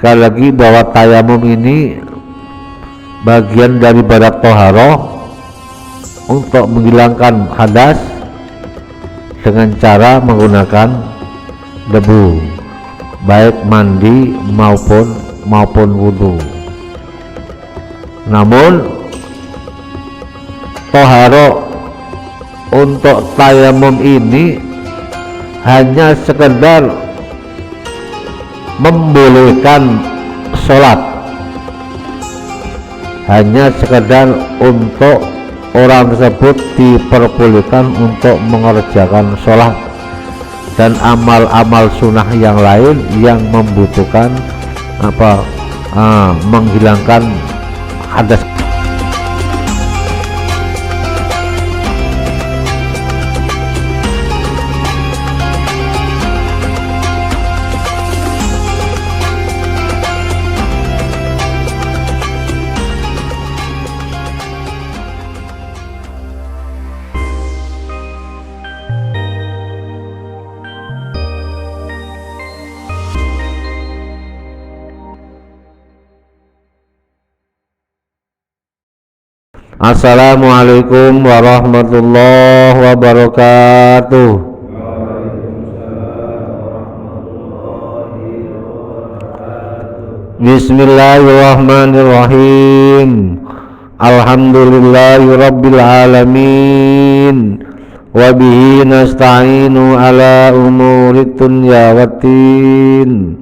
Sekali lagi bahwa tayamum ini bagian dari ibadat toharoh untuk menghilangkan hadas dengan cara menggunakan debu, baik mandi maupun wudhu. Namun toharoh untuk tayamum ini hanya sekedar membolehkan sholat, hanya sekedar untuk orang tersebut diperbolehkan untuk mengerjakan sholat dan amal-amal sunnah yang lain yang membutuhkan menghilangkan hadas. Assalamualaikum warahmatullahi wabarakatuh. Bismillahirrahmanirrahim. Alhamdulillahirabbil alamin. Wa bihi nasta'inu ala umurid dunya waddin.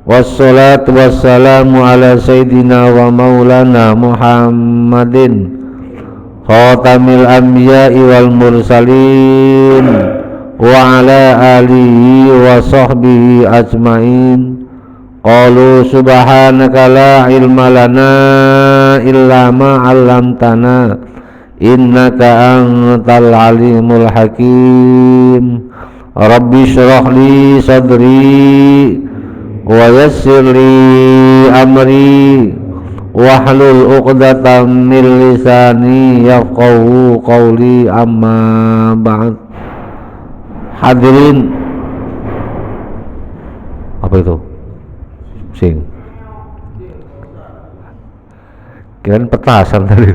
Wassalatu wassalamu ala sayyidina wa maulana Muhammadin khatamil anbiya'i wal mursalin wa ala alihi wa sahbihi ajmain. Qalu subhanaka la ilma lana illa ma 'allamtana innaka antal alimul hakim. Rabbi shrah li sadri wa yassir li amri wahlul 'uqdatam min lisani yafqahu qawli, amma ba'd. Hadirin, apa itu? Sing kirain petasan tadi.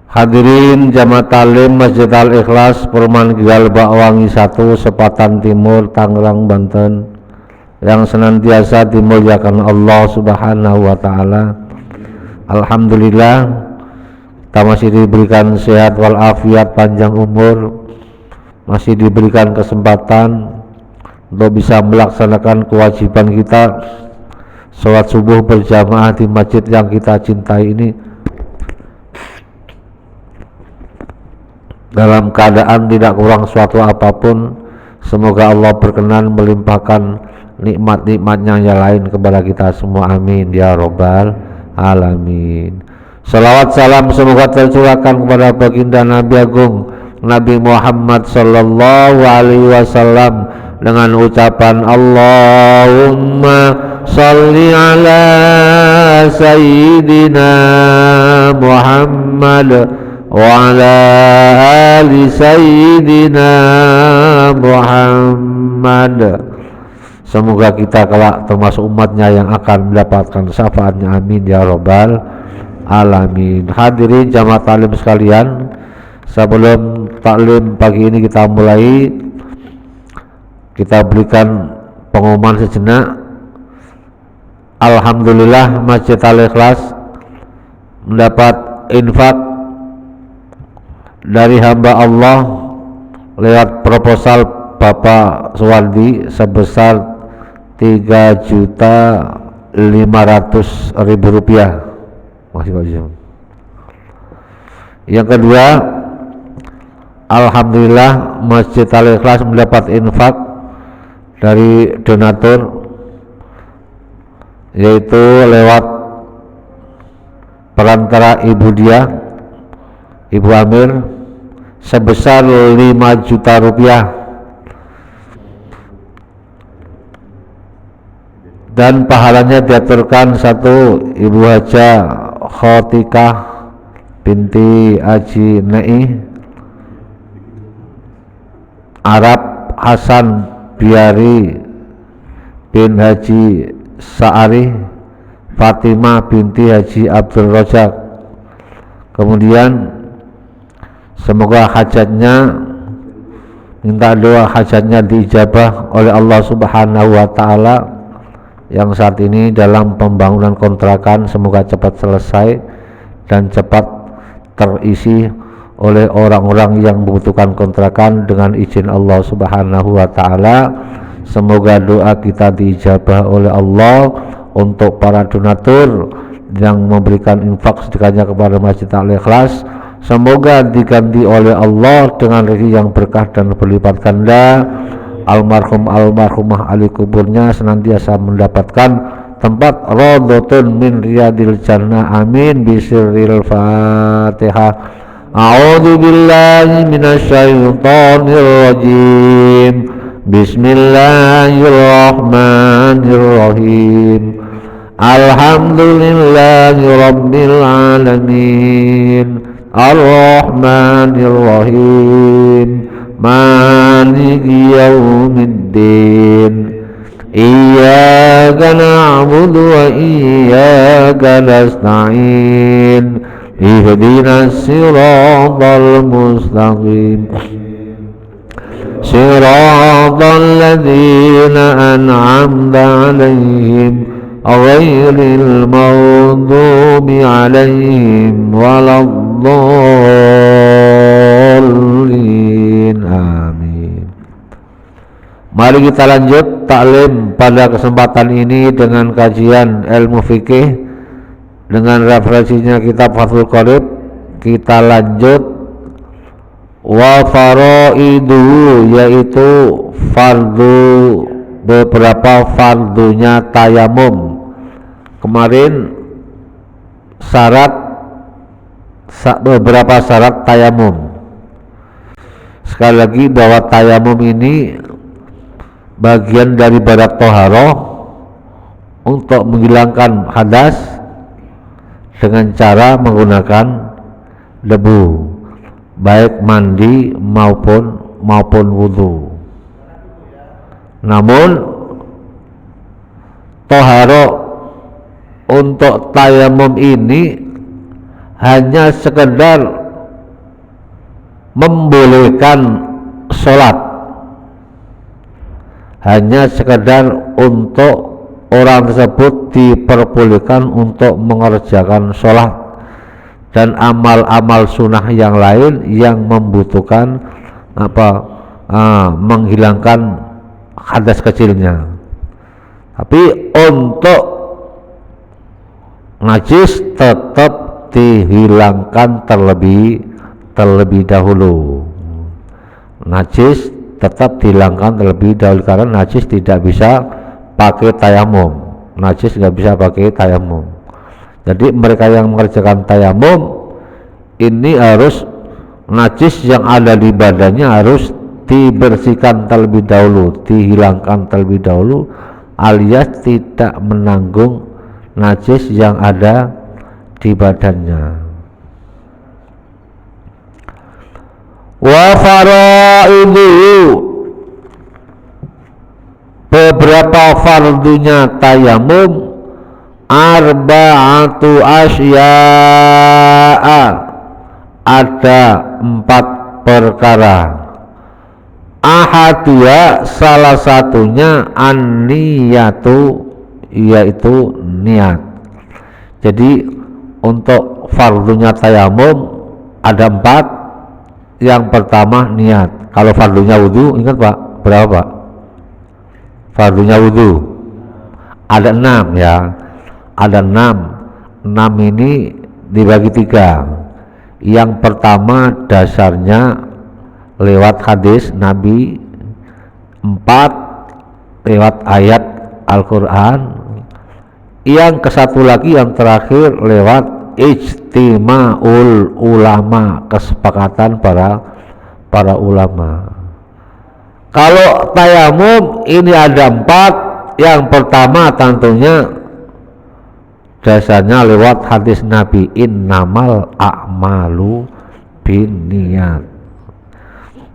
Hadirin jamaah talim Masjid Al-Ikhlas Perumahan Gigal Bakwangi 1 Sepatan Timur, Tangerang, Banten, yang senantiasa dimuliakan Allah Subhanahu wa taala. Alhamdulillah, kita masih diberikan sehat walafiat, panjang umur, masih diberikan kesempatan untuk bisa melaksanakan kewajiban kita sholat subuh berjamaah di masjid yang kita cintai ini dalam keadaan tidak kurang suatu apapun. Semoga Allah berkenan melimpahkan nikmat-nikmatnya yang lain kepada kita semua, amin ya robbal alamin. Salawat salam semoga tercurahkan kepada baginda Nabi Agung Nabi Muhammad sallallahu alaihi wasallam dengan ucapan Allahumma sholli ala sayyidina Muhammad wa ala ali sayyidina Muhammad. Semoga kita kelak termasuk umatnya yang akan mendapatkan syafaatnya, amin ya robbal alamin. Hadirin jamaah taklim sekalian, sebelum taklim pagi ini kita mulai, kita berikan pengumuman sejenak. Alhamdulillah, Masjid Al-Ikhlas mendapat infak dari hamba Allah lewat proposal Bapak Suwardi sebesar 3.500.000 rupiah. Masih bagus. Yang kedua, alhamdulillah Masjid Al-Ikhlas mendapat infak dari donatur, yaitu lewat perantara Ibu Dia, Ibu Amir, sebesar 5 juta rupiah, dan pahalanya diaturkan 1 Ibu Haja Khotikah binti Haji Nei, Arab Hasan Biari bin Haji Sa'ari, Fatimah binti Haji Abdul Razak. Kemudian semoga hajatnya, minta doa hajatnya diijabah oleh Allah Subhanahu wa taala yang saat ini dalam pembangunan kontrakan, semoga cepat selesai dan cepat terisi oleh orang-orang yang membutuhkan kontrakan dengan izin Allah Subhanahu wa taala. Semoga doa kita diijabah oleh Allah. Untuk para donatur yang memberikan infak sedekahnya kepada Masjid Al-Ikhlas, semoga diganti oleh Allah dengan rezeki yang berkah dan berlipat ganda. Almarhumah ahli kuburnya senantiasa mendapatkan tempat radhatun min riyadil jannah, amin bisirril Fatihah. A'udzu billahi minasyaitonir rajim. Bismillahirrahmanirrahim. Alhamdulillahi rabbil alamin. Ar-Rahmanir-Rahim. Maliki yaumiddin. Iyyaka na'budu wa iyyaka nasta'in. Ihdinas siratal mustaqim. Siratal ladzina an'amta 'alaihim ghairil maghdubi 'alaihim waladdallin. Amin. Mari kita lanjut taklim pada kesempatan ini dengan kajian ilmu fikih dengan referensinya kitab Fathul Qorib. Kita lanjut wa faraidu, yaitu fardu, beberapa fardunya tayamum. Kemarin beberapa syarat tayamum. Sekali lagi bahwa tayamum ini bagian dari barat toharoh untuk menghilangkan hadas dengan cara menggunakan debu, baik mandi maupun wudhu. Namun toharo untuk tayamum ini hanya sekedar membolehkan sholat, hanya sekedar untuk orang tersebut diperbolehkan untuk mengerjakan sholat dan amal-amal sunnah yang lain yang membutuhkan menghilangkan hadas kecilnya. Tapi untuk najis tetap dihilangkan terlebih dahulu. Najis tetap dihilangkan terlebih dahulu karena najis tidak bisa pakai tayamum. Najis nggak bisa pakai tayamum. Jadi mereka yang mengerjakan tayamum ini harus najis yang ada di badannya harus dibersihkan terlebih dahulu, dihilangkan terlebih dahulu, alias tidak menanggung najis yang ada di badannya. Wa faraidu, beberapa fardunya tayamum, arba'atu asya'a, ada 4 perkara. Ahadiyah, salah satunya an-niyatu, yaitu niat. Jadi untuk fardunya tayamum ada 4. Yang pertama niat. Kalau fardunya wudu, ingat Pak, berapa Pak? Fardunya wudu ada 6 ya. Ada 6. 6 ini dibagi 3. Yang pertama dasarnya lewat hadis Nabi, 4 lewat ayat Al-Quran, yang kesatu lagi yang terakhir lewat ijtima'ul ulama, kesepakatan para ulama. Kalau tayamum ini ada 4. Yang pertama tentunya dasarnya lewat hadis Nabi, innamal a'malu binniyat,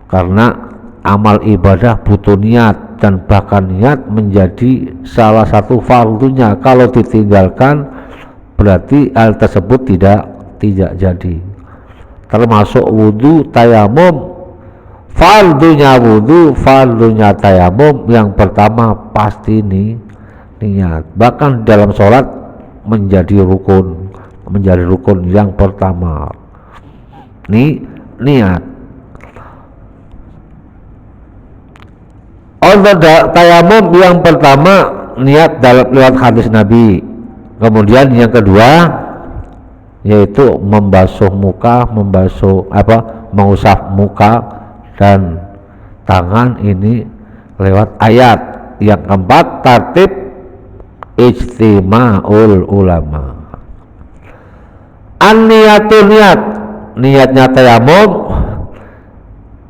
karena amal ibadah butuh niat, dan bahkan niat menjadi salah satu fardunya. Kalau ditinggalkan berarti hal tersebut tidak jadi. Termasuk wudhu, tayamum, fardunya wudhu, fardunya tayamum yang pertama pasti niat. Bahkan dalam sholat menjadi rukun yang pertama niat. Untuk tayamum yang pertama niat dalam lewat hadis Nabi. Kemudian yang kedua yaitu membasuh muka, mengusap muka dan tangan, ini lewat ayat. Yang keempat tertib ijtima'ul ulama. An-niyatu niatnya tayamum,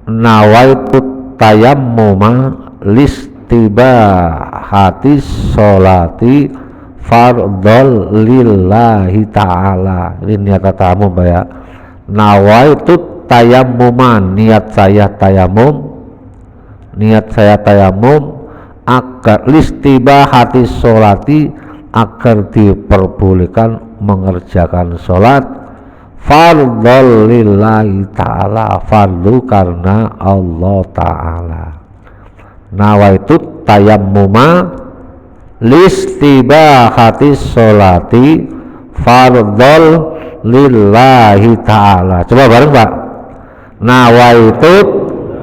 nawaitu tayammuma listibahati sholati fardol lillahi ta'ala. Ini niat tayamum ya. Nawaitu tayammuman, niat saya tayamum agar listibahati sholati, agar diperbolehkan mengerjakan sholat, fardol lillahi ta'ala, fardu karena Allah ta'ala. Nawaitu tayammuma listibahati sholati fardol lillahi ta'ala. Coba bareng Pak. Nawaitu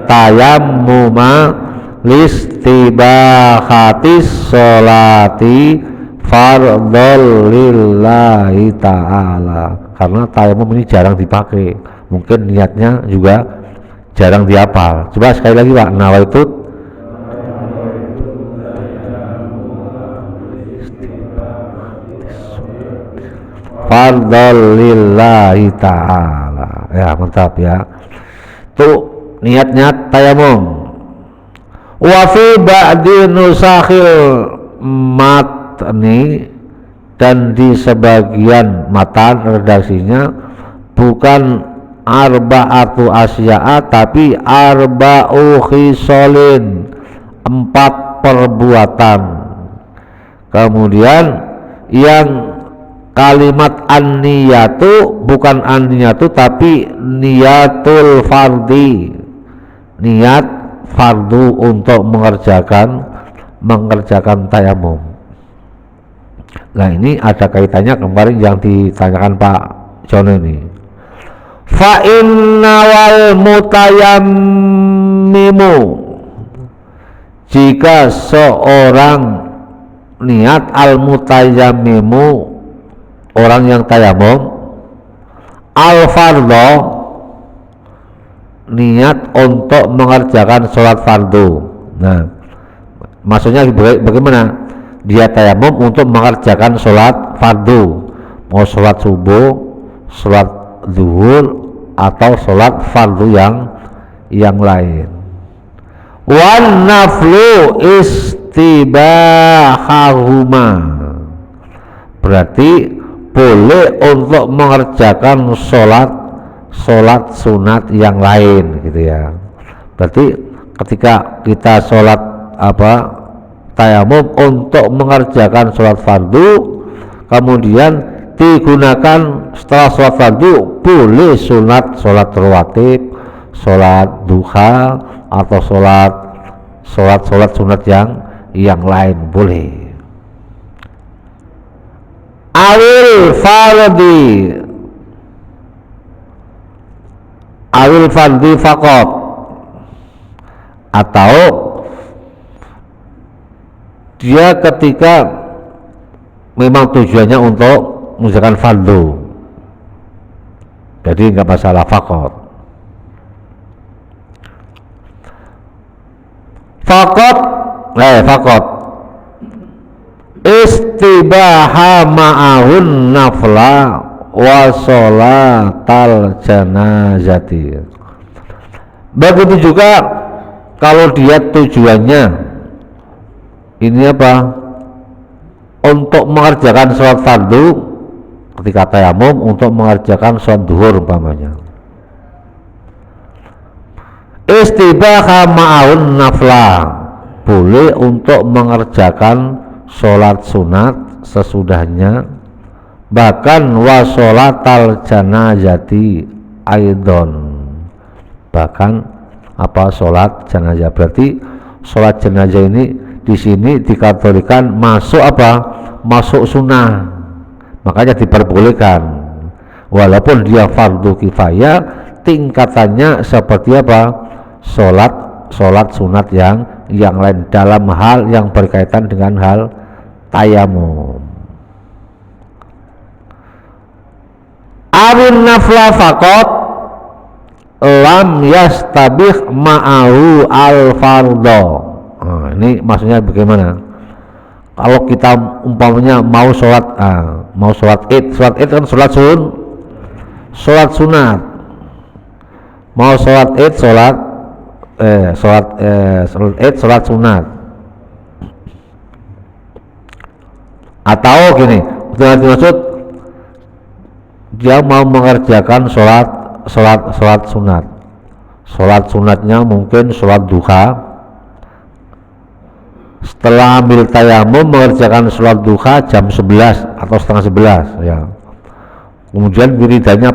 tayammuma listibahati sholati fardol lillahi ta'ala. Karena tayamum ini jarang dipakai, mungkin niatnya juga jarang dihafal. Coba sekali lagi Pak. Nawaitu fardol lillahi ta'ala. Ya mantap ya. Itu niatnya tayamum. Wa fi ba'di nusakhil matni, dan di sebagian matan redaksinya bukan arba'atu asya'a tapi arba'u khisolin, 4 perbuatan. Kemudian yang kalimat an-niyatu bukan an-niyatu tapi niyatul fardi, niat fardu untuk mengerjakan tayamum. Nah ini ada kaitannya kemarin yang ditanyakan Pak Jono ini. Fa inna wal mutayammimu, jika seorang niat al mutayammimu, orang yang tayamum, al fardho, niat untuk mengerjakan sholat fardu. Nah maksudnya bagaimana? Dia tayamum untuk mengerjakan sholat fardu, mau sholat subuh, sholat zuhur, atau sholat fardu yang lain. Wan naflu istibahahuma, berarti boleh untuk mengerjakan sholat sunat yang lain gitu ya. Berarti ketika kita sholat tayamum untuk mengerjakan sholat fardu, kemudian digunakan setelah sholat fardu, boleh sunat, sholat rawatib, sholat duha, atau sholat sunat yang lain boleh. Awil fardi faqat, atau dia ketika memang tujuannya untuk mengerjakan fardu, jadi nggak masalah faqat. Faqat istibaha ma'ahun nafla wa sholatal janazati. Begitu juga kalau dia tujuannya ini untuk mengerjakan sholat fardu ketika tayamum untuk mengerjakan sholat duhur umpamanya. Istibaha ma'aun nafla, boleh untuk mengerjakan sholat sunat sesudahnya, bahkan wa sholatal janazati aidon, bahkan sholat jenazah. Berarti sholat jenazah ini di sini dikategorikan masuk masuk sunnah, makanya diperbolehkan walaupun dia fardu kifayah, tingkatannya seperti sholat sunat yang lain dalam hal yang berkaitan dengan hal tayamum. Awin nafla faqat lam yastabih ma'ahu al-fardho. Nah, ini maksudnya bagaimana? Kalau kita umpamanya mau sholat id kan sholat sunat. Mau sholat id sholat sunat. Atau gini, maksud dia mau mengerjakan sholat sunat. Sholat sunatnya mungkin sholat duha. Setelah ambil tayamum mengerjakan sholat duha jam 11 atau setengah 11 ya. Kemudian wiridannya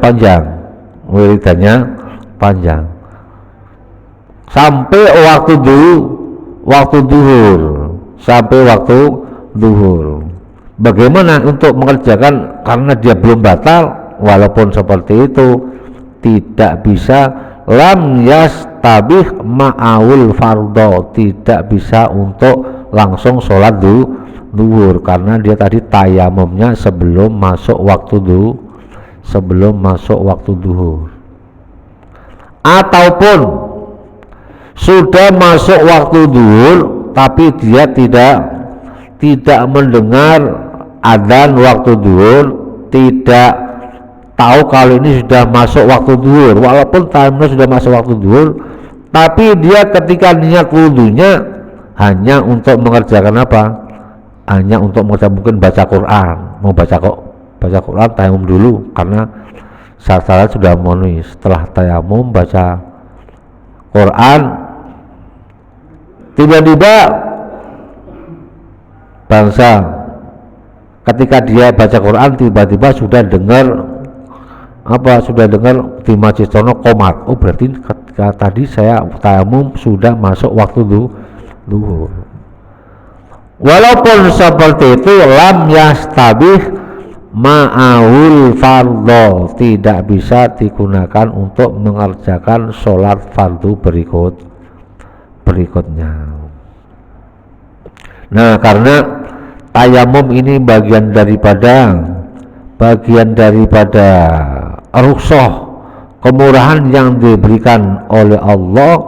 panjang sampai waktu duhur. Bagaimana untuk mengerjakan, karena dia belum batal, walaupun seperti itu tidak bisa lam yastabih ma'awul fardho, tidak bisa untuk langsung sholat duhur karena dia tadi tayamumnya sebelum masuk waktu duhur. Ataupun sudah masuk waktu duhur tapi dia tidak mendengar adzan waktu duhur, tidak tahu kalau ini sudah masuk waktu duhur, walaupun timenya sudah masuk waktu duhur, tapi dia ketika niat wudunya hanya untuk mengerjakan hanya untuk mungkin baca Quran, mau baca Quran tayamum dulu karena syarat-syarat sudah memenuhi. Setelah tayamum baca Quran, tiba-tiba bangsa ketika dia baca Quran tiba-tiba sudah dengar di Masjid sono qomat. Oh, berarti ketika tadi saya tayamum sudah masuk waktu duhur. Walaupun seperti itu lam yastabih ma'awul fardho, tidak bisa digunakan untuk mengerjakan sholat fardu berikutnya. Nah, karena tayamum ini bagian daripada rukhsah, kemurahan yang diberikan oleh Allah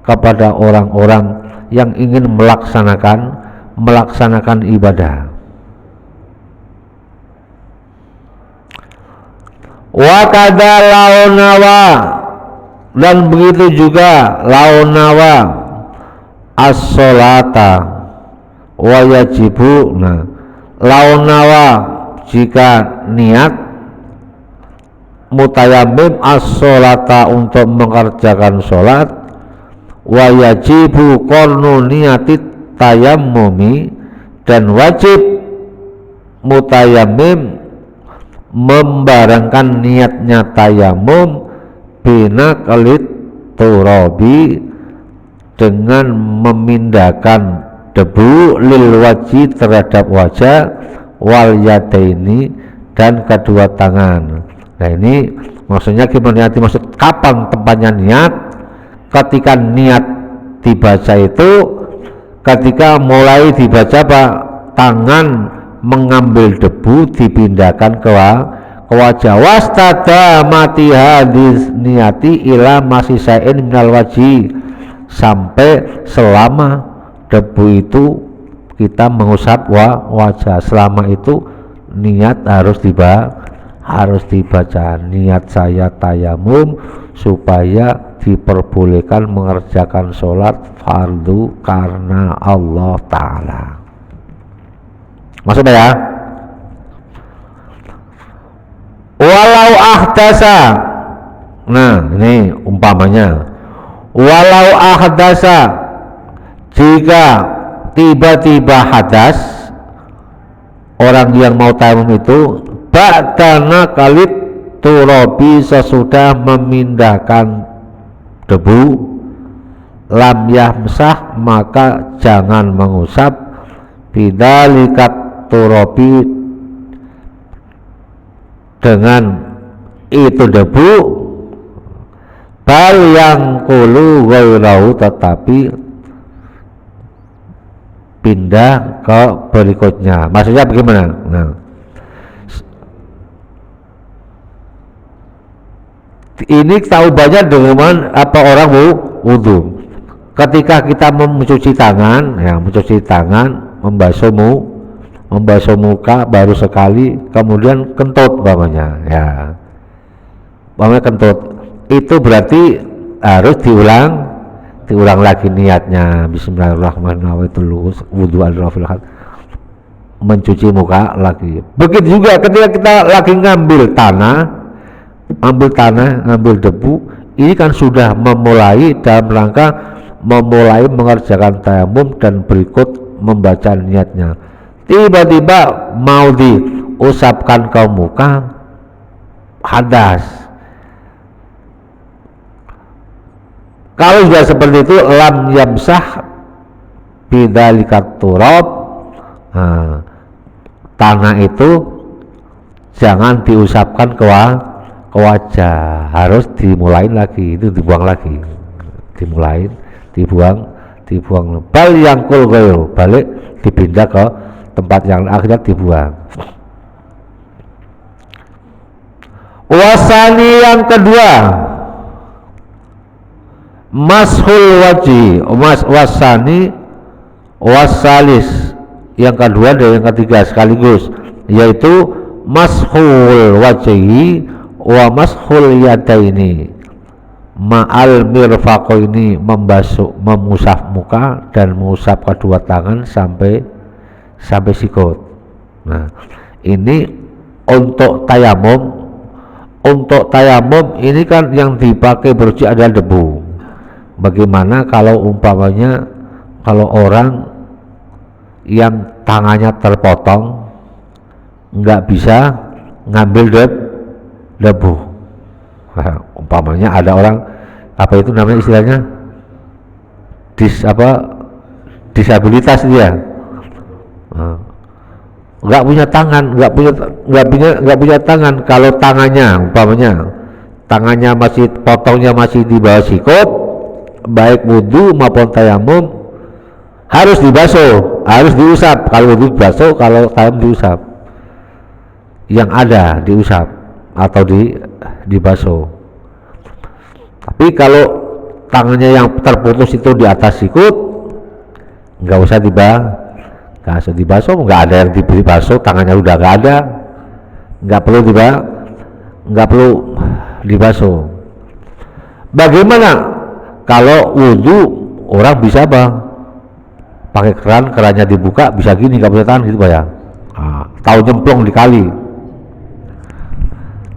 kepada orang-orang yang ingin melaksanakan ibadah. Wa kadza launawa, dan begitu juga launawa as-sholata wa yajibu. Nah, launawa jika niat mutayammim as-sholata untuk mengerjakan sholat, wa yajibu qarnu niyatit tayammumi, dan wajib mutayammim membarengkan niatnya tayamum bina kalit turabi, dengan memindahkan debu lil wajhi terhadap wajah, wal yadaini, dan kedua tangan. Nah, ini maksudnya gimana? Maksud kapan tempatnya niat? Ketika niat dibaca itu ketika mulai dibaca tangan mengambil debu dipindahkan ke wajah. Wastada mati hadis niati ila masih sain minal wajhi, sampai selama debu itu kita mengusap wajah, selama itu niat harus dibaca niat saya tayamum supaya diperbolehkan mengerjakan sholat fardu karena Allah Ta'ala. Maksudnya ya, walau ahdasa, nah ini umpamanya, walau ahdasa, jika tiba-tiba hadas orang yang mau tayamum itu ba'dana kalit turabi, sesudah memindahkan debu, lam yamsah, maka jangan mengusap bidzalikat turabi, dengan itu debu, bal yang kulu ghairahu, tetapi pindah ke berikutnya. Maksudnya bagaimana? Nah, ini tahu banyak dengan apa orang wudu. Ketika kita mencuci tangan, ya mencuci tangan, membasuh muka baru sekali, kemudian kentut bawahnya, ya, bawahnya kentut, itu berarti harus diulang lagi niatnya. Bismillahirrahmanirrahim, wudu al-rafil, mencuci muka lagi. Begitu juga ketika kita lagi ngambil debu, ini kan sudah memulai dalam rangka memulai mengerjakan tayamum dan berikut membaca niatnya. Tiba-tiba mau diusapkan ke muka, hadas. Kalau sudah seperti itu, lam yamsah bidzalikat turab, nah, tanah itu jangan diusapkan ke wajah, harus dimulain lagi, itu dibuang lagi, dibuang bal yang kul ghairu, balik dipindah ke tempat yang akhirnya dibuang. Wasani yang kedua, mashul wajhi, wasalis yang kedua dan yang ketiga sekaligus, yaitu mashul wajhi wa mashul yadaini ma'al mirfaqaini, memusap muka dan mengusap kedua tangan sampai sikut. Nah, ini untuk tayamum. Untuk tayamum ini kan yang dipakai bersuci adalah debu. Bagaimana kalau umpamanya kalau orang yang tangannya terpotong nggak bisa ngambil debu. Nah, umpamanya ada orang, apa itu namanya istilahnya, disabilitas dia, nggak punya tangan, nggak punya tangan. Kalau tangannya masih, potongnya masih di bawah sikut, baik wudu maupun tayamum harus dibasuh, harus diusap. Kalau wudu dibasuh, kalau tayamum diusap, yang ada diusap atau dibasuh. Tapi kalau tangannya yang terputus itu di atas sikut, nggak usah dibasuh, nggak ada yang dibasuh, tangannya udah nggak ada, nggak perlu dibasuh. Bagaimana kalau wudu orang bisa pakai kerannya dibuka bisa gini, nggak punya tangan gitu Pak ya, tahu nyemplung di kali.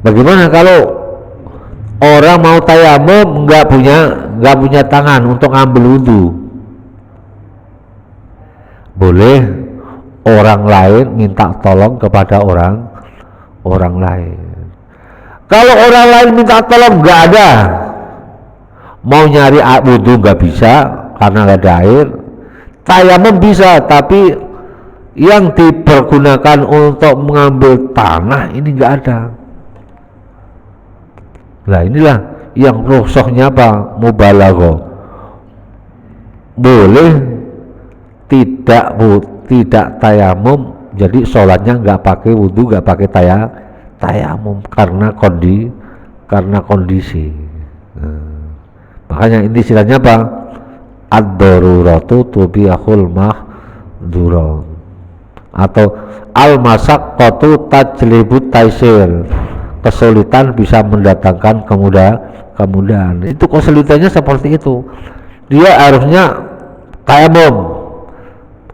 Bagaimana kalau orang mau tayamum nggak punya tangan untuk ambil wudu? Boleh orang lain minta tolong kepada orang lain. Kalau orang lain minta tolong nggak ada, mau nyari wudu nggak bisa karena nggak ada air, tayamum bisa, tapi yang dipergunakan untuk mengambil tanah ini nggak ada. Nah inilah yang rukhsahnya apa? Mubalaghah. Boleh tidak tayamum, jadi sholatnya nggak pakai wudu, nggak pakai tayamum karena kondisi. Makanya ini istilahnya apa? Ad-daruratu tubihul mahdurat, atau al-masyaqqatu tajlibut taysir, kesulitan bisa mendatangkan kemudahan. Itu kesulitannya seperti itu. Dia harusnya tayamum,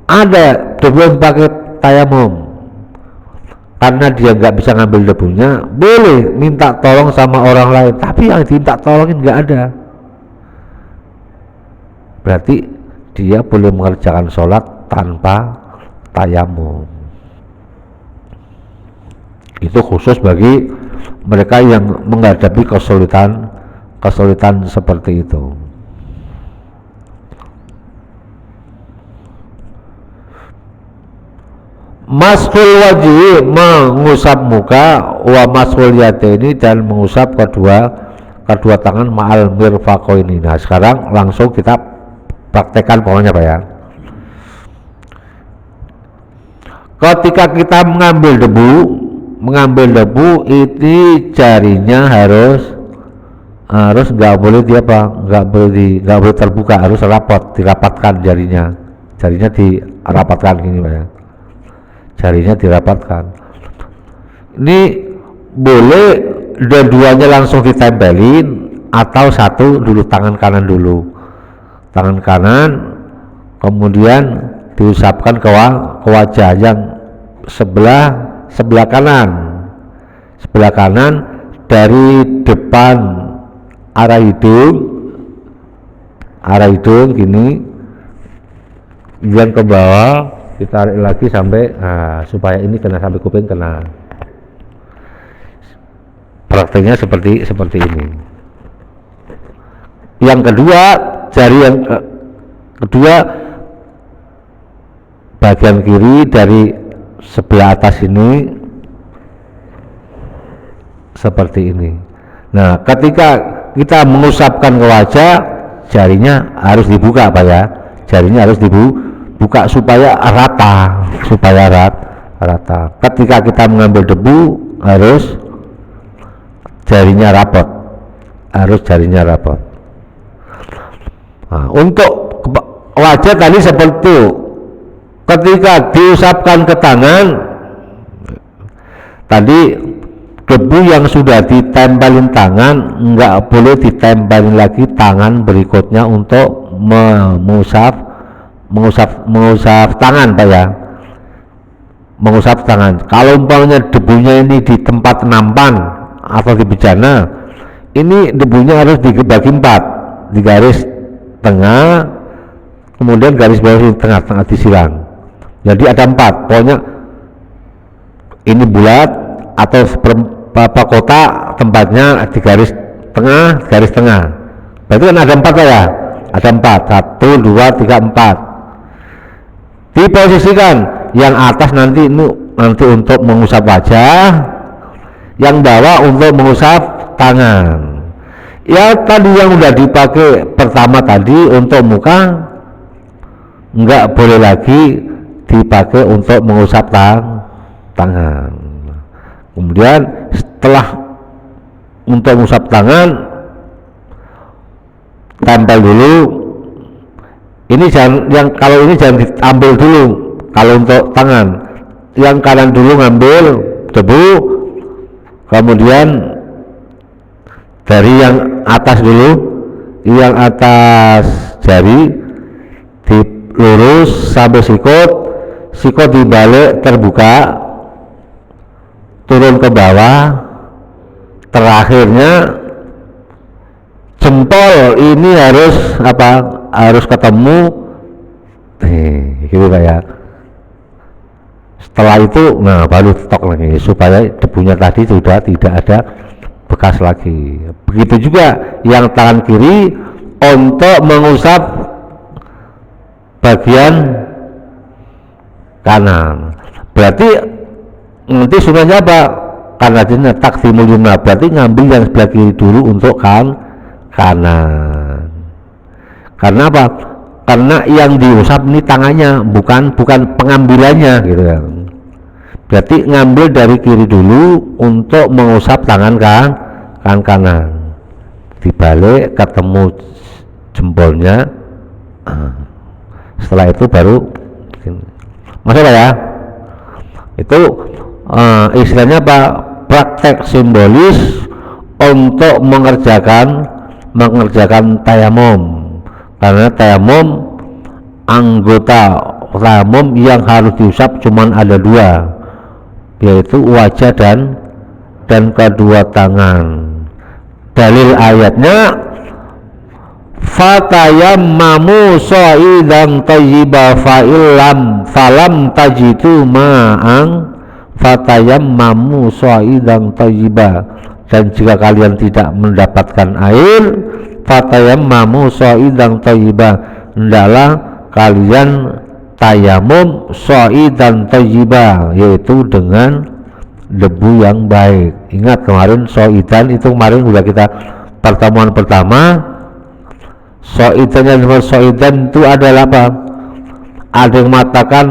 ada debu yang pakai tayamum. Karena dia nggak bisa ngambil debunya, boleh minta tolong sama orang lain, tapi yang diminta tolongin nggak ada. Berarti dia boleh mengerjakan sholat tanpa tayamum. Itu khusus bagi mereka yang menghadapi kesulitan seperti itu. Mashul wajhi, mengusap muka, wa mashul yadaini, dan mengusap kedua tangan ma'al mirfaqaini. Nah, sekarang langsung kita praktekkan pokoknya Pak ya. Ketika kita mengambil debu ini jarinya harus nggak boleh nggak boleh terbuka, harus dirapatkan jarinya dirapatkan gini Pak ya. Jarinya dirapatkan. Ini boleh dua-duanya langsung ditempelin atau satu dulu, tangan kanan dulu. Tangan kanan kemudian diusapkan ke wajah yang sebelah kanan dari depan arah hidung gini, kemudian ke bawah ditarik lagi sampai supaya ini kena sampai kuping kena. Prakteknya seperti ini. Yang kedua, jari yang kedua bagian kiri dari sebelah atas ini seperti ini. Nah, ketika kita mengusapkan ke wajah, jarinya harus dibuka Pak ya. Jarinya harus dibuka supaya rata. Ketika kita mengambil debu harus jarinya rapat. Nah, untuk wajah tadi seperti itu. Ketika diusapkan ke tangan tadi, debu yang sudah ditempelin tangan nggak boleh ditempelin lagi tangan berikutnya untuk mengusap tangan Pak ya. Mengusap tangan. Kalau umpamanya debunya ini di tempat nampan atau di bejana, ini debunya harus dibagi 4, di garis tengah, kemudian garis bawah di tengah disilang. Jadi ada 4, pokoknya ini bulat atau seperempat kotak, tempatnya di garis tengah. Berarti kan ada 4 ya, ada 4, 1, 2, 3, 4. Diposisikan yang atas nanti untuk mengusap wajah, yang bawah untuk mengusap tangan. Ya tadi yang udah dipakai pertama tadi untuk muka nggak boleh lagi dipakai untuk mengusap tangan. Kemudian setelah untuk mengusap tangan, tempel dulu. Ini kalau ini jangan diambil dulu. Kalau untuk tangan, yang kanan dulu ngambil debu, kemudian dari yang atas dulu, yang atas jari dilurus sampai sikut dibalik terbuka, turun ke bawah, terakhirnya jempol ini harus ketemu gitu Pak ya. Setelah itu baru stok lagi supaya debunya tadi sudah tidak ada bekas lagi. Begitu juga yang tangan kiri untuk mengusap bagian kanan. Berarti nanti sunahnya apa? Karena jenis takdimul yumna, berarti ngambil yang sebelah kiri dulu untuk kanan. Karena apa? Karena yang diusap ini tangannya, bukan pengambilannya gitu ya. Berarti ngambil dari kiri dulu untuk mengusap tangan kanan. Dibalik ketemu jempolnya. Setelah itu baru masalah ya. Itu istilahnya apa? Praktek simbolis untuk mengerjakan tayamum. Karena tayamum anggota tayamum yang harus diusap cuman ada dua, yaitu wajah dan kedua tangan. Dalil ayatnya fatayammamu sha'idan thayyiba falam tajidu ma'an fatayammamu sha'idan thayyiba, dan jika kalian tidak mendapatkan air fatayammamu sha'idan thayyiba, hendaklah kalian tayamum sha'idan thayyiba, yaitu dengan debu yang baik. Ingat kemarin sha'idan itu kemarin sudah kita pertemuan pertama. Sha'idan itu adalah apa? Ada yang mengatakan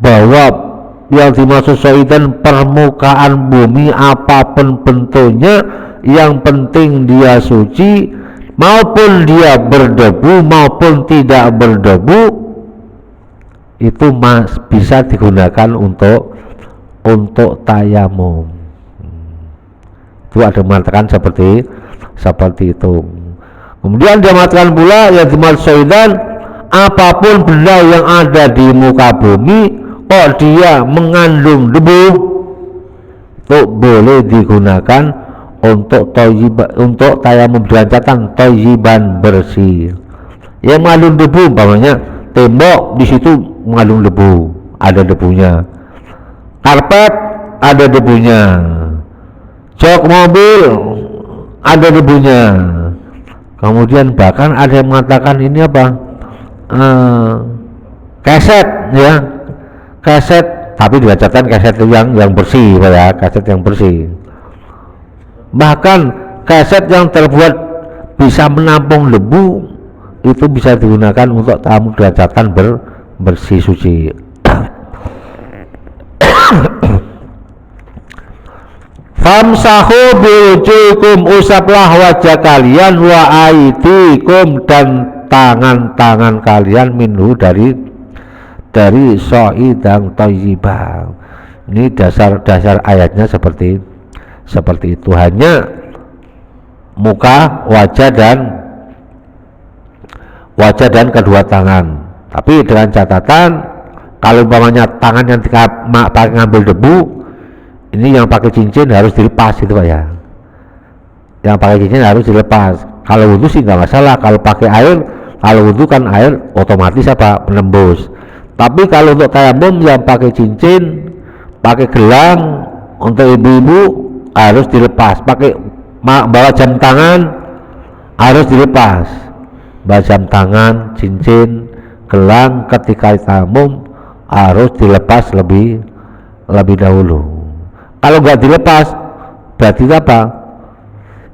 bahwa yang dimaksud sha'idan permukaan bumi apapun bentuknya, yang penting dia suci, maupun dia berdebu maupun tidak berdebu, itu bisa digunakan untuk tayamum. Itu ada mengatakan seperti itu. Kemudian dia mengatakan pula yang dimaksud sha'idan apapun benda yang ada di muka bumi kok dia mengandung debu, itu boleh digunakan untuk tayamum dengan catatan thayyiban, bersih. Yang mengandung debu umpamanya tembok di situ mengandung debu, ada debunya. Karpet ada debunya, jok mobil ada debunya. Kemudian bahkan ada yang mengatakan ini apa, keset ya, keset, tapi dikatakan keset yang bersih ya, keset yang bersih. Bahkan keset yang terbuat bisa menampung debu itu bisa digunakan untuk tamu derajatan bersih suci. Famsahu biwujuhikum, usaplah wajah kalian, wa aidikum, dan tangan-tangan kalian, minhu dari sha'idan thayyiban. Ini dasar ayatnya seperti itu, hanya muka, wajah dan kedua tangan. Tapi dengan catatan kalau umpamanya tangan yang pakai ngambil debu, ini yang pakai cincin harus dilepas gitu Pak ya. Yang pakai cincin harus dilepas. Kalau wudhu sih nggak masalah. Kalau pakai air, kalau wudhu kan air otomatis apa, menembus. Tapi kalau untuk tayamum yang pakai cincin, pakai gelang, untuk ibu-ibu harus dilepas. Pakai bawa jam tangan harus dilepas. Bawa jam tangan, cincin, gelang ketika tayamum harus dilepas lebih dahulu. Kalau nggak dilepas berarti apa?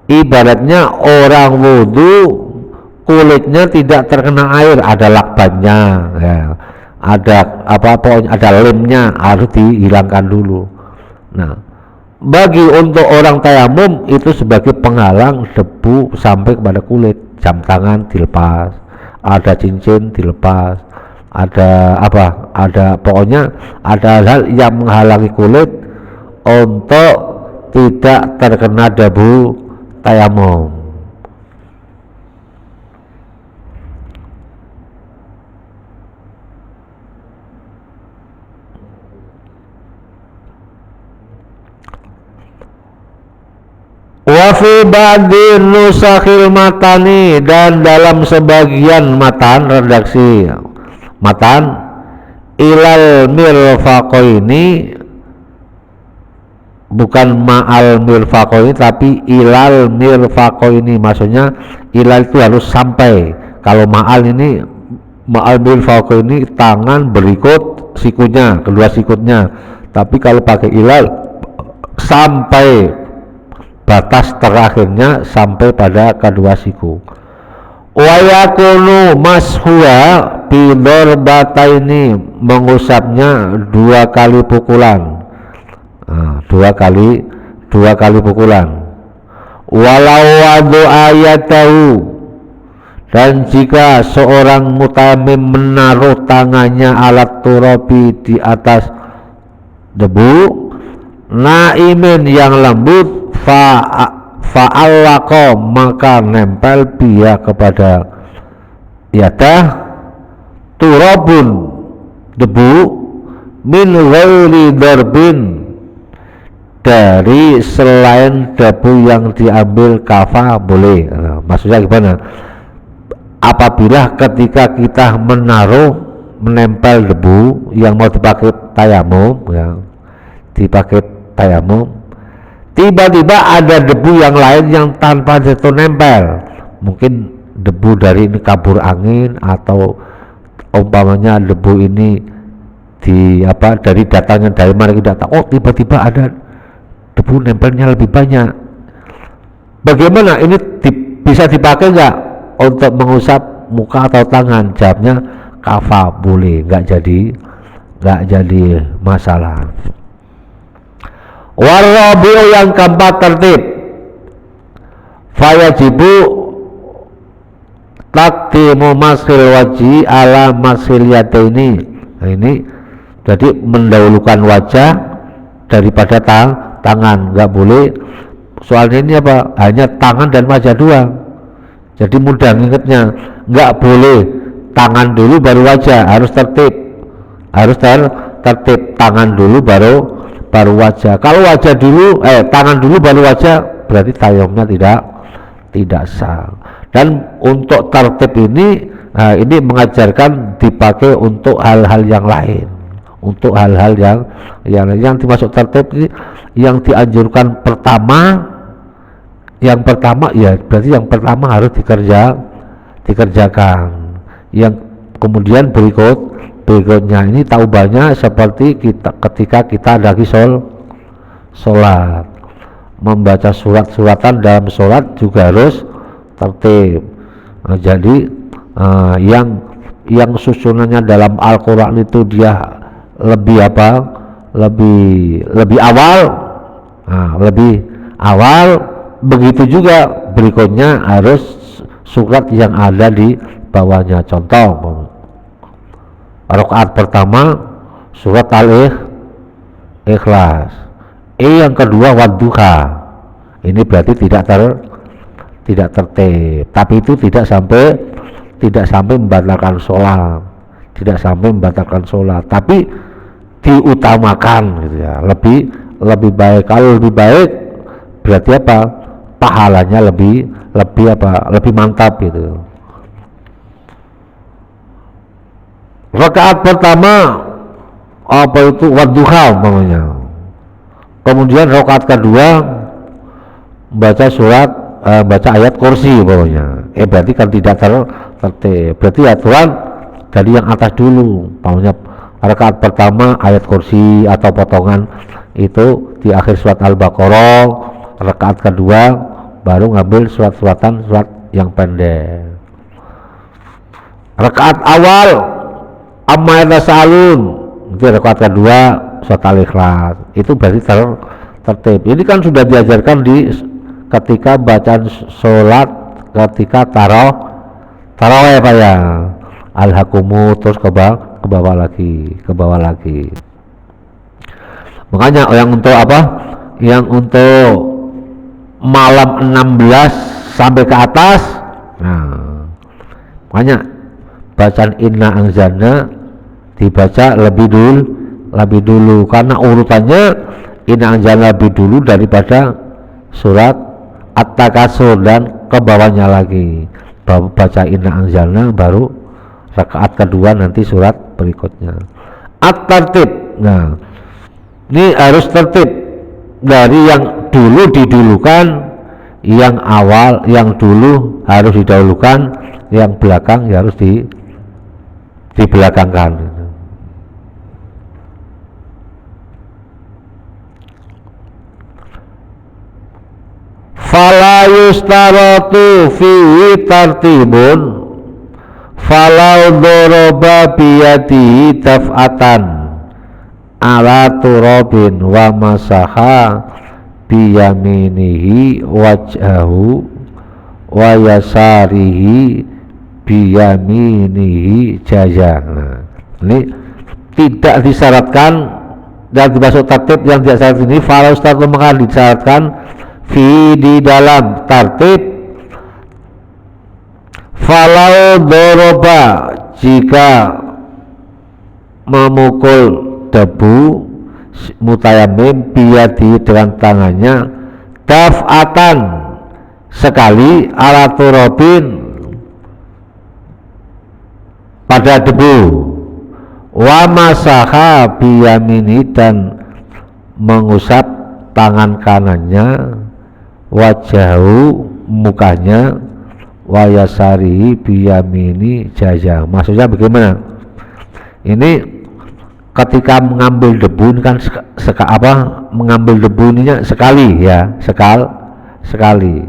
Ibaratnya orang wudhu kulitnya tidak terkena air, ada lakbannya ya, ada pokoknya ada lemnya, harus dihilangkan dulu. Nah, bagi untuk orang tayamum itu sebagai penghalang debu sampai kepada kulit. Jam tangan dilepas, ada cincin dilepas, ada pokoknya ada hal yang menghalangi kulit untuk tidak terkena debu tayamum. Wa fi ba'di nusakhil matani, dan dalam sebagian matan, redaksi matan, ilal mirfaqaini, bukan ma'al mirfaqaini tapi ilal mirfaqaini, maksudnya ilal itu harus sampai. Kalau ma'al ini, ma'al mirfaqaini tangan berikut sikunya, kedua sikutnya. Tapi kalau pakai ilal sampai batas terakhirnya, sampai pada kedua siku. Wa yakunu mashua bidor bataini, mengusapnya dua kali pukulan. Dua kali pukulan. Walau wadu ayatahu, dan jika seorang mutayammim menaruh tangannya alat turabi, di atas debu, naimin yang lembut, fa'allaqo, maka nempel biya kepada yadah turabun, debu min ghairi darbin, dari selain debu yang diambil kafa boleh. Nah, maksudnya gimana? Apabila ketika kita menempel debu yang mau dipakai tayamum, ya, dipakai tayamum, tiba-tiba ada debu yang lain yang tanpa itu nempel, mungkin debu dari ini kabur angin, atau umpamanya debu ini dari datangnya dari mana kita tahu, oh tiba-tiba ada debu nempelnya lebih banyak. Bagaimana ini bisa dipakai nggak untuk mengusap muka atau tangan? Jawabnya kafa boleh, nggak jadi masalah. Warabi'u yang keempat tertib, fayajibu taqdimu masil wajhi ala masil yadaini. Nah, ini jadi mendahulukan wajah daripada tangan, nggak boleh. Soalnya ini apa? Hanya tangan dan wajah doang, jadi mudah ngingetnya. Nggak boleh tangan dulu baru wajah, harus tertib, tertib tangan dulu baru wajah. Kalau wajah dulu tangan dulu baru wajah, berarti tayamumnya tidak sah. Dan untuk tertib ini mengajarkan dipakai untuk hal-hal yang lain, untuk hal-hal yang dimasuk tertib ini. Yang dianjurkan yang pertama ya berarti yang pertama harus dikerjakan. Yang kemudian berikutnya ini taubahnya seperti ketika kita lagi sholat, membaca surat-suratan dalam sholat juga harus tertib. Nah, jadi yang susunannya dalam Al-Quran itu dia lebih awal. Nah, lebih awal, begitu juga berikutnya harus surat yang ada di bawahnya. Contoh, rakaat pertama surat Al-Ikhlas, yang kedua Wadduha. Ini berarti tidak tertib, tapi itu tidak sampai membatalkan sholat, tapi diutamakan gitu ya, lebih baik. Kalau lebih baik berarti apa? Pahalanya lebih mantap gitu. Rakaat pertama apa itu Wadduha umpamanya. Kemudian rakaat kedua baca ayat kursi umpamanya. Berarti kan tidak tertib. Berarti aturan dari yang atas dulu. Umpamanya rakaat pertama ayat kursi atau potongan itu di akhir surat Al-Baqarah, rakaat kedua baru ngambil surat yang pendek. Rakaat awal amma yatasaalun, itu rakaat kedua surat Al-Ikhlas, itu berarti tertib. Ini kan sudah diajarkan ketika bacaan sholat, ketika tarawih apa ya, al-hakumu, terus ke bawah lagi. Makanya yang untuk malam 16 sampai ke atas, nah makanya bacaan inna anzalna dibaca lebih dulu karena urutannya inna anzalna lebih dulu daripada surat At-Takasur, dan ke bawahnya lagi baca inna anzalna, baru rakaat kedua nanti surat berikutnya. At-tartib, nah ini harus tertib dari yang dulu didulukan, yang awal, yang dulu harus didahulukan, yang belakang ya harus dibelakangkan. Fala yustaratu fihi tartibun falau doroba biyadihi daf'atan ala turabin wa masaha biyaminihi wajhahu wa yasarihi biyaminihi jaza. Nah, ini tidak disyaratkan dan dimasuk tertib. Yang disyaratkan ini falau startu maka disyaratkan di dalam tertib falau doroba, jika memukul debu mutayammim biyadi dengan tangannya daf'atan sekali ala turabin pada debu wa masaha biyamini dan mengusap tangan kanannya wajahu mukanya wa yasarihi biyamini jazah. Maksudnya bagaimana? Ini ketika mengambil debu ini kan mengambil debu ini sekali ya, sekali.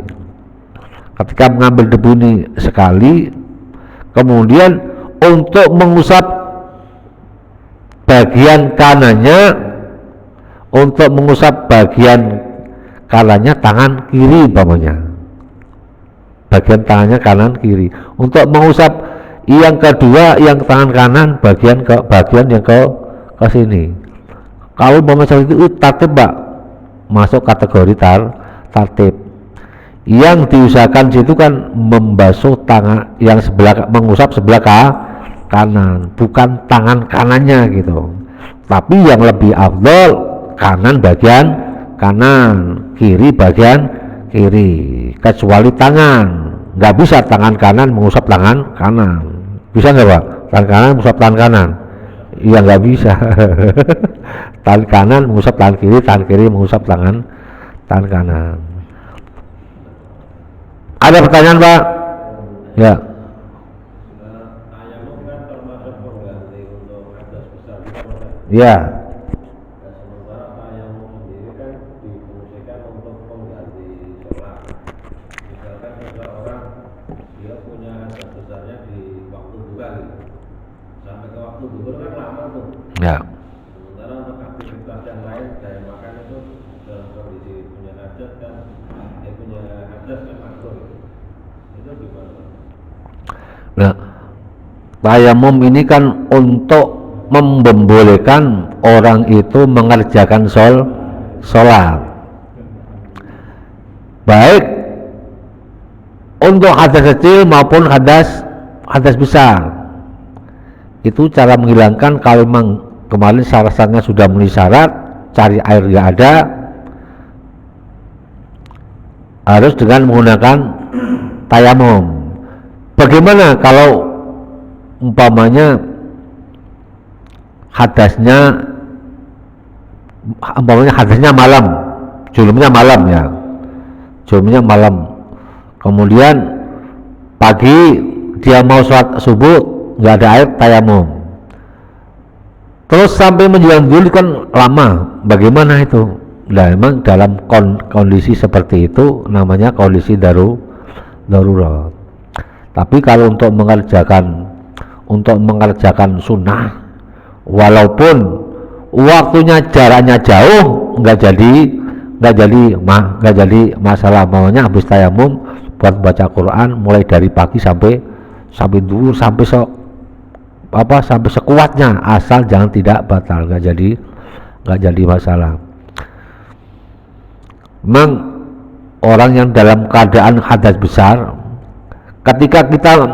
Ketika mengambil debu ini sekali, kemudian untuk mengusap bagian kanannya, tangan kiri umpamanya. Bagian tangannya kanan kiri. Untuk mengusap yang kedua, yang tangan kanan bagian yang ke sini. Kalau umpamanya itu tartib, Pak, masuk kategori tartib. Yang diusahakan situ kan membasuh tangan yang mengusap sebelah kanan, bukan tangan kanannya gitu. Tapi yang lebih afdol kanan bagian kanan, kiri bagian kiri. Kecuali tangan, nggak bisa tangan kanan mengusap tangan kanan. Bisa nggak, Pak? Tangan kanan mengusap tangan kanan? Iya, nggak bisa. Tangan kanan mengusap tangan kiri mengusap tangan kanan. Ada pertanyaan, Pak? Ya. Ya. Ya. Sementara untuk aktivitas yang lain kayak makan itu dalam kondisi punya hajat kan, dia punya hajat kan makruh. Itu gimana? Nah, tayamum ini kan untuk membolehkan orang itu mengerjakan sholat, baik untuk hadas kecil maupun hadas besar. Itu cara menghilangkan kalau memang kemarin syaratnya sudah memenuhi syarat, cari air nggak ada, harus dengan menggunakan tayamum. Bagaimana kalau umpamanya hadasnya malam, junubnya malam, kemudian pagi dia mau sholat subuh nggak ada air, tayamum, terus sampai menjelang zuhur kan lama, bagaimana itu? Nah, memang dalam kondisi seperti itu namanya kondisi darurat. Tapi kalau untuk mengerjakan sunnah, walaupun waktunya jaraknya jauh, nggak jadi masalah. Maunya habis tayamum buat baca Quran mulai dari pagi sampai zuhur, sampai sekuatnya, asal jangan tidak batal, nggak jadi masalah. Memang orang yang dalam keadaan hadas besar, ketika kita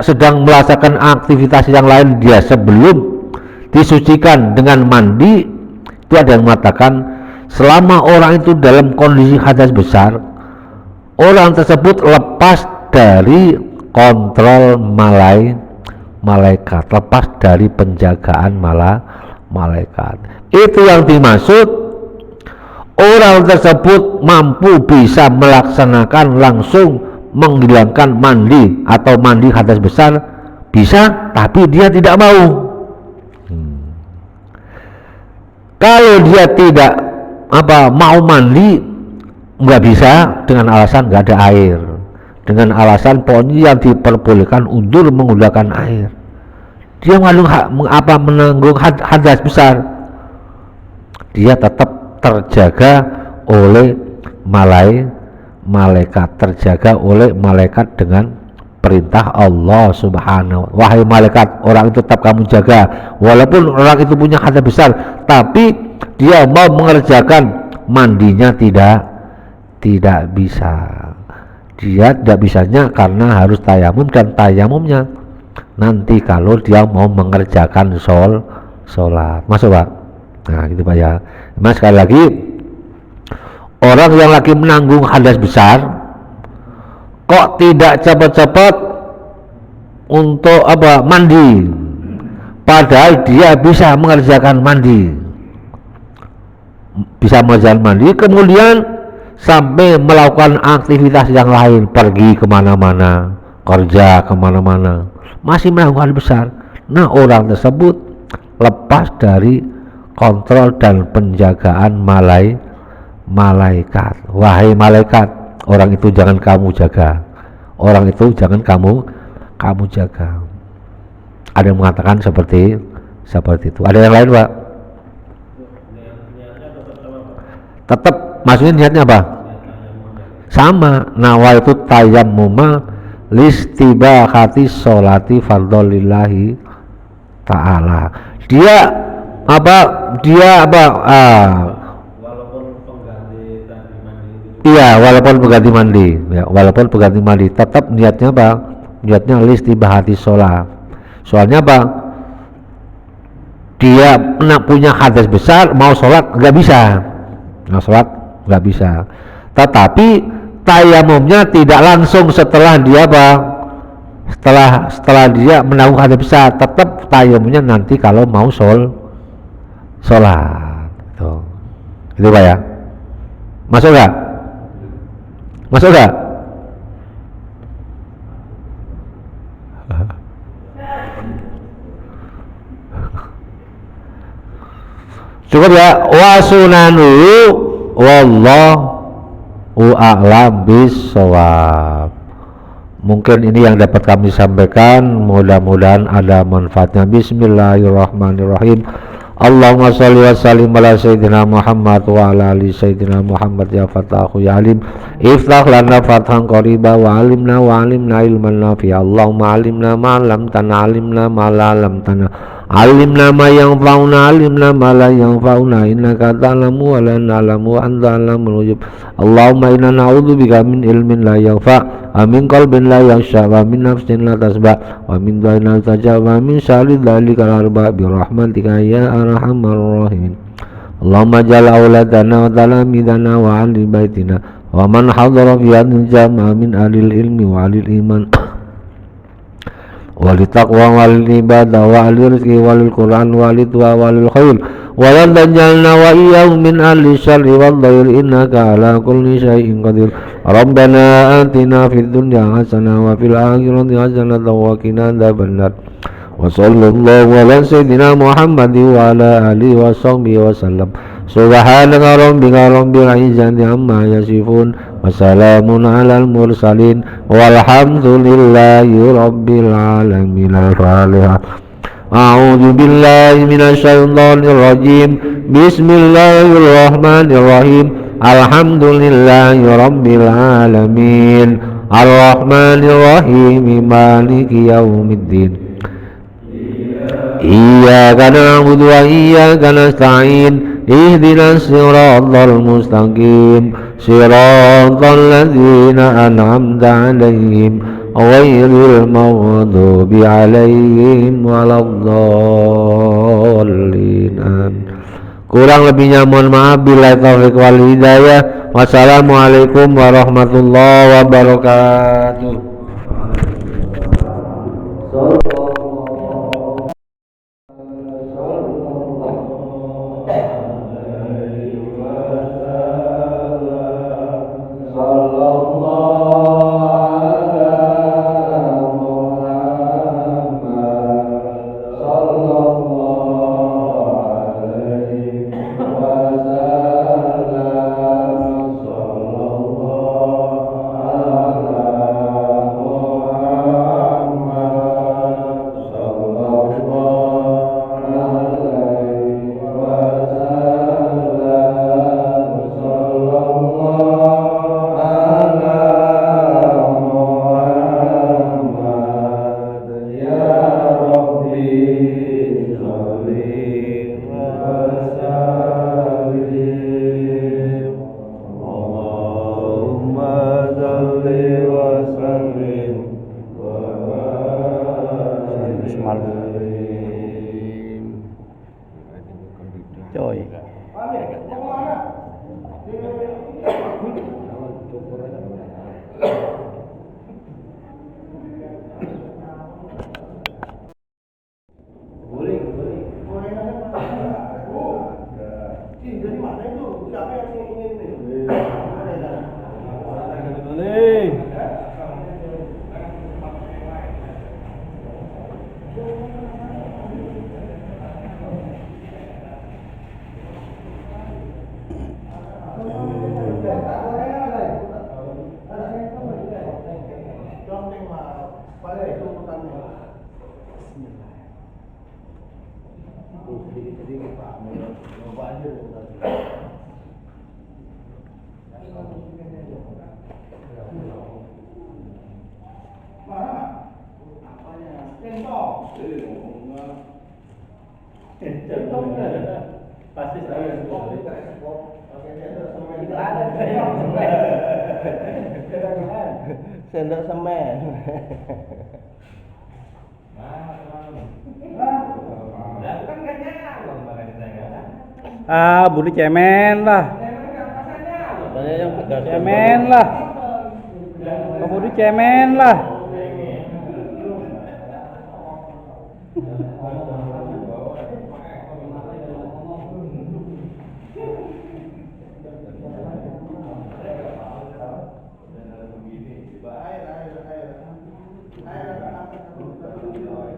sedang melaksanakan aktivitas yang lain, dia sebelum disucikan dengan mandi, itu ada yang mengatakan selama orang itu dalam kondisi hadas besar, orang tersebut lepas dari kontrol malaikat, lepas dari penjagaan malaikat. Itu yang dimaksud, orang tersebut mampu bisa melaksanakan langsung menghilangkan mandi atau mandi hadas besar, bisa, tapi dia tidak mau. Kalau dia tidak mau mandi, nggak bisa dengan alasan nggak ada air, dengan alasan pokoknya yang diperbolehkan untuk menggunakan air. Dia menanggung hadas besar, dia tetap terjaga oleh malaikat, terjaga oleh malaikat dengan perintah Allah Subhanahu. Wahai malaikat, orang itu tetap kamu jaga, walaupun orang itu punya hadas besar, tapi dia mau mengerjakan mandinya tidak bisa. Dia tidak bisanya karena harus tayamum, dan tayamumnya nanti kalau dia mau mengerjakan sholat. Masuk Pak? Nah gitu Pak ya. Mas sekali lagi, orang yang lagi menanggung hadas besar kok tidak cepat-cepat untuk mandi, padahal dia bisa mengerjakan mandi, kemudian sampai melakukan aktivitas yang lain, pergi kemana-mana, kerja kemana-mana, masih menanggung hadas besar. Nah orang tersebut lepas dari kontrol dan penjagaan malaikat. Wahai malaikat, orang itu jangan kamu jaga, ada yang mengatakan seperti itu. Ada yang lain Pak? Niatnya tetap sama Pak. Tetap, maksudnya niatnya apa? Sama. Nawaitu tayammuma listibahati sholati fardholillahi ta'ala. Walaupun pengganti tadi mandi itu. Iya, walaupun pengganti mandi, tetap niatnya apa? Niatnya listibahati sholat. Soalnya apa? Dia punya hadas besar, mau sholat nggak bisa. Tetapi tayamumnya tidak langsung setelah dia setelah dia menanggung hadas besar, tetap tayamumnya nanti kalau mau sholat. Itu Pak ya. Masuk nggak? Cukup ya. Wa sunanu wallahu a'lam bissawab. Mungkin ini yang dapat kami sampaikan, mudah-mudahan ada manfaatnya. Bismillahirrahmanirrahim. Allahumma shalli wa sallim ala sayyidina Muhammad wa ala ali sayyidina Muhammad ya Fatahu ya Alim. Iftah lana fathan qariba wa alimna ilman nafi. Allahumma alimna ma lam tanah, alimna ma la lam tanah, alimna ma yanfa'una, alimna ma la yanfa'una, innaka ta'lamu wa la na'lamu wa anta alamul ghuyub. Allahumma inna na'udzubika min ilmin la yanfa', wa min qalbin la yakhsha, wa min nafsin la tasba', wa min dhain la tajab, wa min syarri dhalikal arba' bi rahmatika ya arhamar rahimin. Allahumma ja'al auladana wa talamidana wa ahli baitina wa man hadara fi hadhil jama'a min ahlil ilmi wa ahlil iman walil taqwa walil ibadah walil rizki walil quran walil tuwa walil khair walan tajalna wa iyyahum min ahli syarri wal dhair innaka ala kulli syai'in qadir. Rabbana atina fid dunya hasanah wa fil akhirati hasanah wa qina adzabannar. Wa sallallahu ala sayyidina Muhammadin wa ala alihi wa sahbihi wa sallam. Subhanaka rabbika rabbil izzati amma yasifun wa salamun alal mursalin walhamdulillahi rabbil alamin. Al-Fatihah. A'udzu billahi minasy syaithanir rajim. Bismillahirrahmanirrahim. Alhamdulillahi rabbil alamin. Ar-Rahmanir Rahim. Maliki yaumiddin. Iyyaka na'budu wa iyyaka nasta'in. Ihdinas siratal mustaqim. Siratal ladzina an'amta 'alaihim ghairil maghdubi 'alaihim waladdallin. Kurang lebihnya mohon maaf. Billahi taufiq wal hidayah. Wassalamualaikum warahmatullahi wabarakatuh. Sedikit Pak, coba aja. Pasti saya sendok semen. Ah, budi cemen lah. Cemen lah. Budi cemen lah. Air.